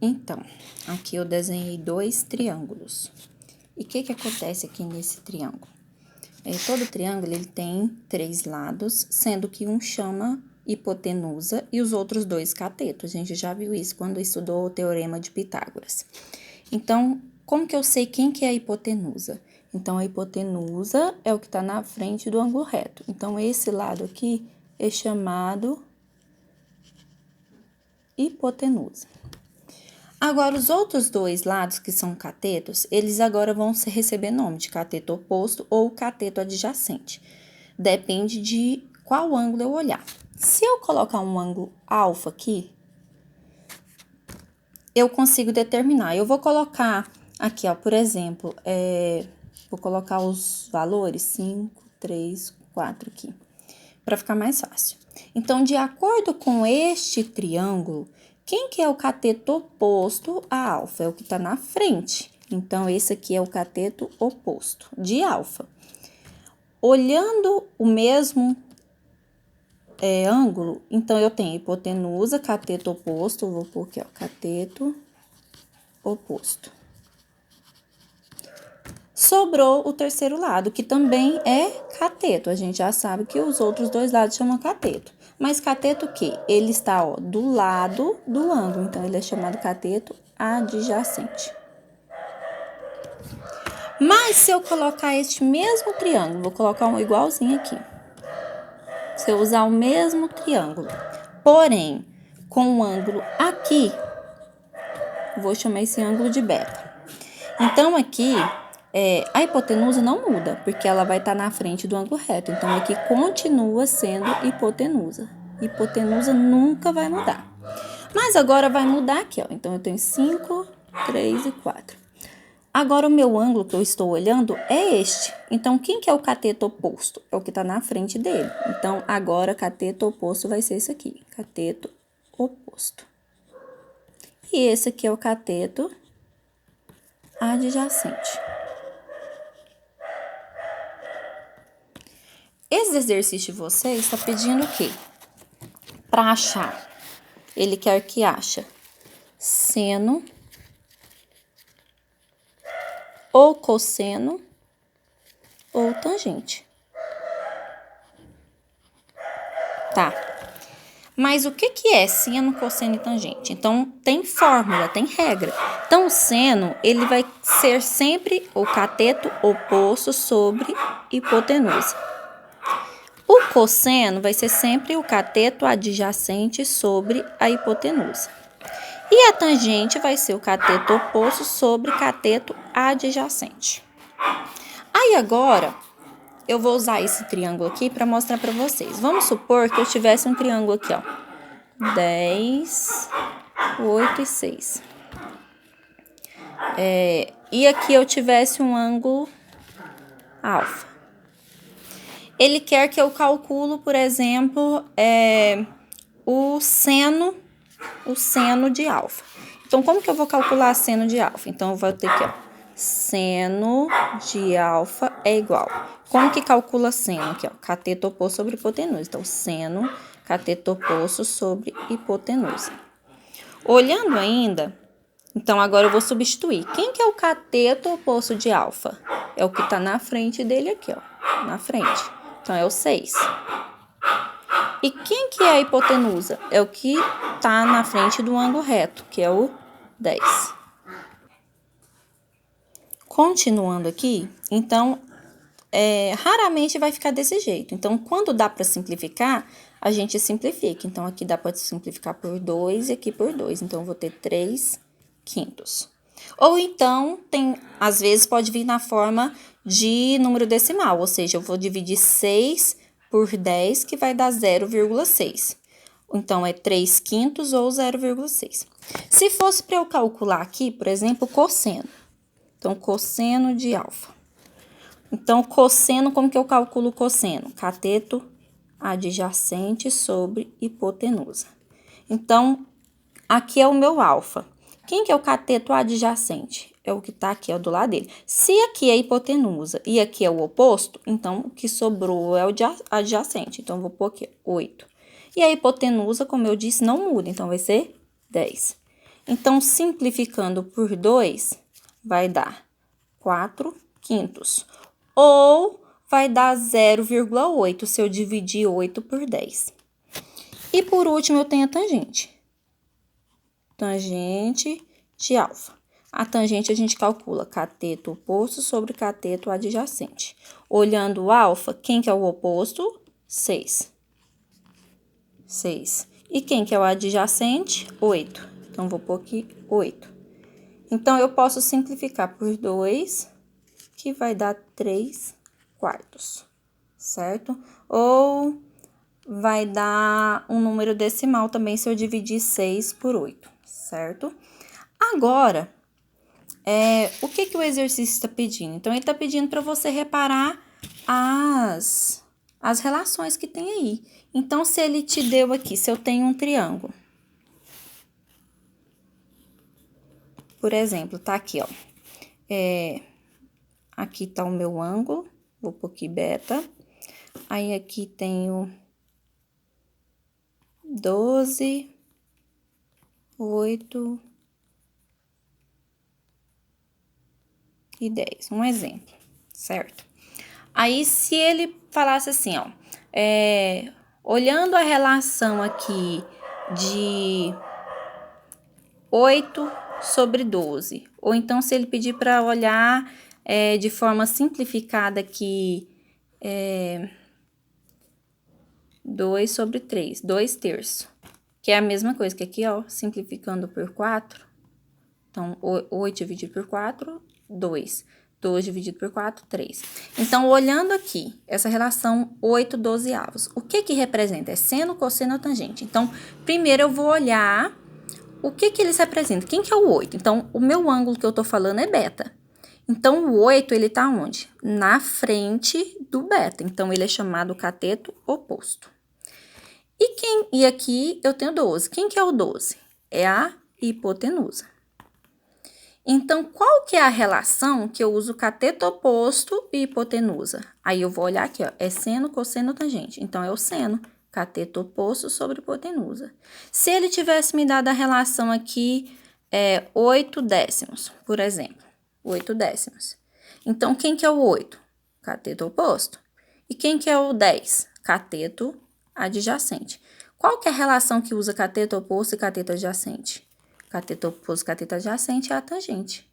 Então, aqui eu desenhei dois triângulos. E o que acontece aqui nesse triângulo? Todo triângulo, ele tem 3 lados, sendo que um chama hipotenusa e os outros dois catetos. A gente já viu isso quando estudou o teorema de Pitágoras. Então, como que eu sei quem que é a hipotenusa? Então, a hipotenusa é o que está na frente do ângulo reto. Então, esse lado aqui é chamado hipotenusa. Agora, os outros dois lados, que são catetos, eles agora vão receber nome de cateto oposto ou cateto adjacente. Depende de qual ângulo eu olhar. Se eu colocar um ângulo alfa aqui, eu consigo determinar. Eu vou colocar aqui, ó, por exemplo, vou colocar os valores 5, 3, 4 aqui, para ficar mais fácil. Então, de acordo com este triângulo, quem que é o cateto oposto a alfa? É o que está na frente. Então, esse aqui é o cateto oposto de alfa. Olhando o mesmo ângulo, então, eu tenho hipotenusa, cateto oposto, vou pôr aqui, ó, cateto oposto. Sobrou o terceiro lado, que também é cateto. A gente já sabe que os outros dois lados chamam cateto. Mas cateto o quê? Ele está, ó, do lado do ângulo, então ele é chamado cateto adjacente. Mas se eu colocar este mesmo triângulo, vou colocar um igualzinho aqui. Se eu usar o mesmo triângulo, porém, com um ângulo aqui, vou chamar esse ângulo de beta. Então, aqui, a hipotenusa não muda, porque ela vai estar na frente do ângulo reto. Então, aqui continua sendo hipotenusa. Hipotenusa nunca vai mudar. Mas agora vai mudar aqui, ó. Então, eu tenho 5, 3 e 4. Agora, o meu ângulo que eu estou olhando é este. Então, quem que é o cateto oposto? É o que está na frente dele. Então, agora, cateto oposto vai ser esse aqui. Cateto oposto. E esse aqui é o cateto adjacente. Esse exercício de vocês está pedindo o quê? Para achar. Ele quer que acha seno ou cosseno ou tangente. Tá. Mas o que é seno, cosseno e tangente? Então, tem fórmula, tem regra. Então, o seno, ele vai ser sempre o cateto oposto sobre hipotenusa. O cosseno vai ser sempre o cateto adjacente sobre a hipotenusa. E a tangente vai ser o cateto oposto sobre cateto adjacente. Aí, agora, eu vou usar esse triângulo aqui para mostrar para vocês. Vamos supor que eu tivesse um triângulo aqui, ó. 10, 8 e 6. E aqui eu tivesse um ângulo alfa. Ele quer que eu calculo, por exemplo, o seno de alfa. Então, como que eu vou calcular seno de alfa? Então, eu vou ter aqui, ó, seno de alfa é igual. Como que calcula seno aqui, ó? Cateto oposto sobre hipotenusa. Então, seno, cateto oposto sobre hipotenusa. Olhando ainda, então, agora eu vou substituir. Quem que é o cateto oposto de alfa? É o que tá na frente dele aqui, ó, na frente. Então, é o 6. E quem que é a hipotenusa? É o que tá na frente do ângulo reto, que é o 10. Continuando aqui, então, raramente vai ficar desse jeito. Então, quando dá para simplificar, a gente simplifica. Então, aqui dá para simplificar por 2 e aqui por 2. Então, eu vou ter 3/5. Ou então, às vezes pode vir na forma de número decimal, ou seja, eu vou dividir 6 por 10, que vai dar 0,6. Então, é 3/5 ou 0,6. Se fosse para eu calcular aqui, por exemplo, cosseno. Então, cosseno de alfa. Então, cosseno, como que eu calculo cosseno? Cateto adjacente sobre hipotenusa. Então, aqui é o meu alfa. Quem que é o cateto adjacente? É o que tá aqui, ó, do lado dele. Se aqui é hipotenusa e aqui é o oposto, então, o que sobrou é o adjacente. Então, eu vou pôr aqui, 8. E a hipotenusa, como eu disse, não muda, então vai ser 10. Então, simplificando por 2, vai dar 4/5. Ou vai dar 0,8 se eu dividir 8 por 10. E por último, eu tenho a tangente. Tangente de alfa. A tangente a gente calcula cateto oposto sobre cateto adjacente. Olhando o alfa, quem que é o oposto? 6. 6. E quem que é o adjacente? 8. Então, vou pôr aqui 8. Então, eu posso simplificar por 2, que vai dar 3/4, certo? Ou vai dar um número decimal também se eu dividir 6 por 8, certo? Agora, o que o exercício está pedindo? Então, ele está pedindo para você reparar as relações que tem aí. Então, se ele te deu aqui, se eu tenho um triângulo, por exemplo, tá aqui, ó. Aqui tá o meu ângulo, vou pôr aqui beta. Aí, aqui tenho 12, 8 e 10. Um exemplo, certo? Aí, se ele falasse assim, ó, olhando a relação aqui de 8 sobre 12, ou então se ele pedir para olhar de forma simplificada aqui, 2 sobre 3, 2/3, que é a mesma coisa que aqui, ó, simplificando por 4, então, 8 dividido por 4, 2. 2 dividido por 4, 3. Então, olhando aqui, essa relação 8/12, o que que representa? É seno, cosseno ou tangente? Então, primeiro eu vou olhar o que que eles representam. Quem que é o 8? Então, o meu ângulo que eu tô falando é beta. Então, o 8, ele tá onde? Na frente do beta. Então, ele é chamado cateto oposto. E aqui eu tenho 12. Quem que é o 12? É a hipotenusa. Então, qual que é a relação que eu uso cateto oposto e hipotenusa? Aí, eu vou olhar aqui, ó, é seno, cosseno, tangente. Então, é o seno, cateto oposto sobre hipotenusa. Se ele tivesse me dado a relação aqui, 8/10, por exemplo. 8/10. Então, quem que é o 8? Cateto oposto. E quem que é o 10? Cateto adjacente. Qual que é a relação que usa cateto oposto e cateto adjacente? Cateto oposto, cateto adjacente é a tangente.